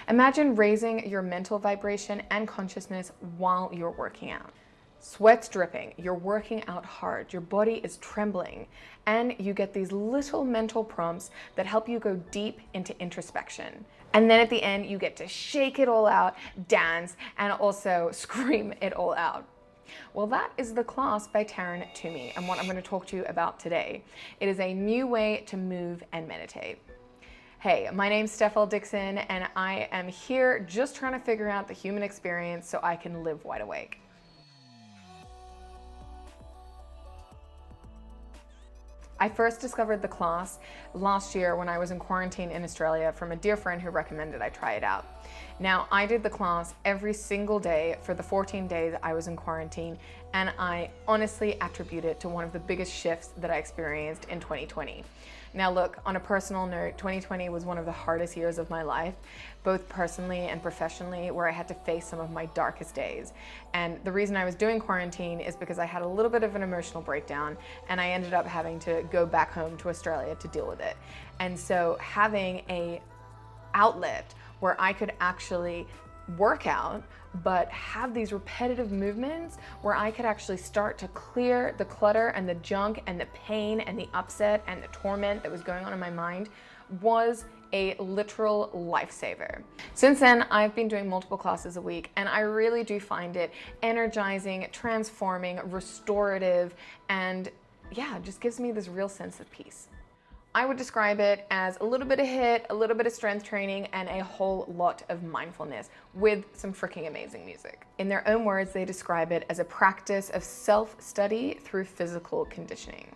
Imagine raising your mental vibration and consciousness while you're working out. Sweat's dripping, you're working out hard, your body is trembling, and you get these little mental prompts that help you go deep into introspection. And then at the end, you get to shake it all out, dance, and also scream it all out. Well, that is the class by Taryn Toomey and what I'm going to talk to you about today. It is a new way to move and meditate. Hey, my name's Steph Dixon, and I am here just trying to figure out the human experience so I can live wide awake. I first discovered the class last year when I was in quarantine in Australia from a dear friend who recommended I try it out. Now, I did the class every single day for the 14 days I was in quarantine, and I honestly attribute it to one of the biggest shifts that I experienced in 2020. Now look, on a personal note, 2020 was one of the hardest years of my life, both personally and professionally, where I had to face some of my darkest days. And the reason I was doing quarantine is because I had a little bit of an emotional breakdown, and I ended up having to go back home to Australia to deal with it. And so having an outlet where I could actually work out, but have these repetitive movements where I could actually start to clear the clutter and the junk and the pain and the upset and the torment that was going on in my mind was a literal lifesaver. Since then, I've been doing multiple classes a week, and I really do find it energizing, transforming, restorative, and yeah, just gives me this real sense of peace. I would describe it as a little bit of HIIT, a little bit of strength training, and a whole lot of mindfulness with some freaking amazing music. In their own words, they describe it as a practice of self-study through physical conditioning.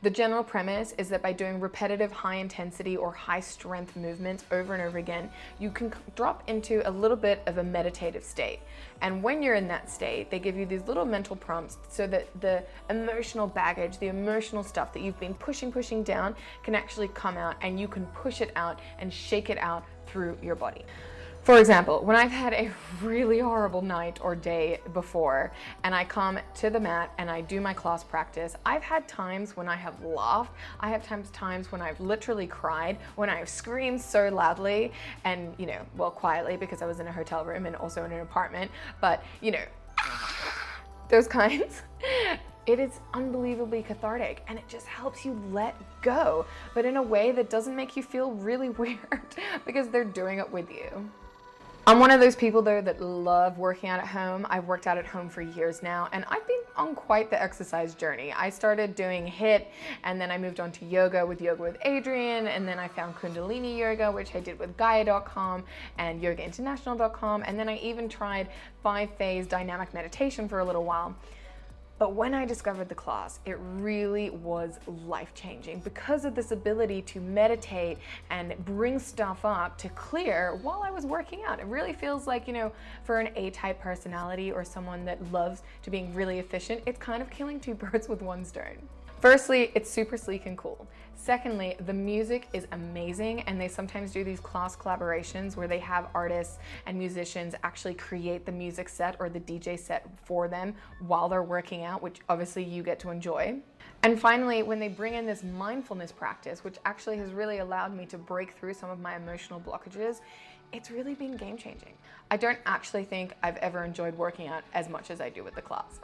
The general premise is that by doing repetitive high intensity or high strength movements over and over again, you can drop into a little bit of a meditative state. And when you're in that state, they give you these little mental prompts so that the emotional baggage, the emotional stuff that you've been pushing down can actually come out, and you can push it out and shake it out through your body. For example, when I've had a really horrible night or day before and I come to the mat and I do my class practice, I've had times when I have laughed, I have times when I've literally cried, when I've screamed so loudly and, well, quietly because I was in a hotel room and also in an apartment, but, those kinds. It is unbelievably cathartic, and it just helps you let go, but in a way that doesn't make you feel really weird because they're doing it with you. I'm one of those people though that love working out at home. I've worked out at home for years now, and I've been on quite the exercise journey. I started doing HIIT, and then I moved on to Yoga with Adriene, and then I found Kundalini Yoga, which I did with Gaia.com and YogaInternational.com, and then I even tried 5-phase dynamic meditation for a little while. But when I discovered the class, it really was life-changing because of this ability to meditate and bring stuff up to clear while I was working out. It really feels like, for an A-type personality or someone that loves to being really efficient, it's kind of killing two birds with one stone. Firstly, it's super sleek and cool. Secondly, the music is amazing, and they sometimes do these class collaborations where they have artists and musicians actually create the music set or the DJ set for them while they're working out, which obviously you get to enjoy. And finally, when they bring in this mindfulness practice, which actually has really allowed me to break through some of my emotional blockages, it's really been game-changing. I don't actually think I've ever enjoyed working out as much as I do with the class.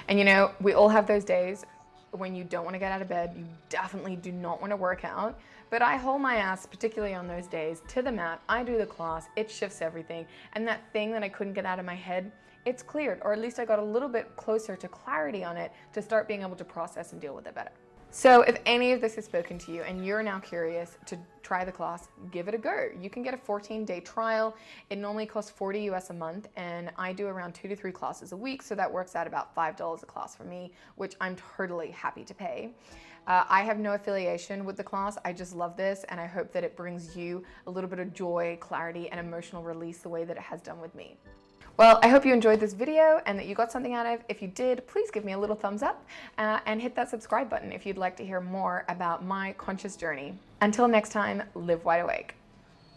And we all have those days when you don't want to get out of bed, you definitely do not want to work out, but I hold my ass, particularly on those days, to the mat. I do the class, it shifts everything, and that thing that I couldn't get out of my head, it's cleared, or at least I got a little bit closer to clarity on it to start being able to process and deal with it better. So if any of this has spoken to you and you're now curious to try the class, give it a go. You can get a 14-day trial. It normally costs $40 US a month, and I do around 2 to 3 classes a week, so that works out about $5 a class for me, which I'm totally happy to pay. I have no affiliation with the class. I just love this, and I hope that it brings you a little bit of joy, clarity, and emotional release the way that it has done with me. Well, I hope you enjoyed this video and that you got something out of it. If you did, please give me a little thumbs up and hit that subscribe button if you'd like to hear more about my conscious journey. Until next time, live wide awake.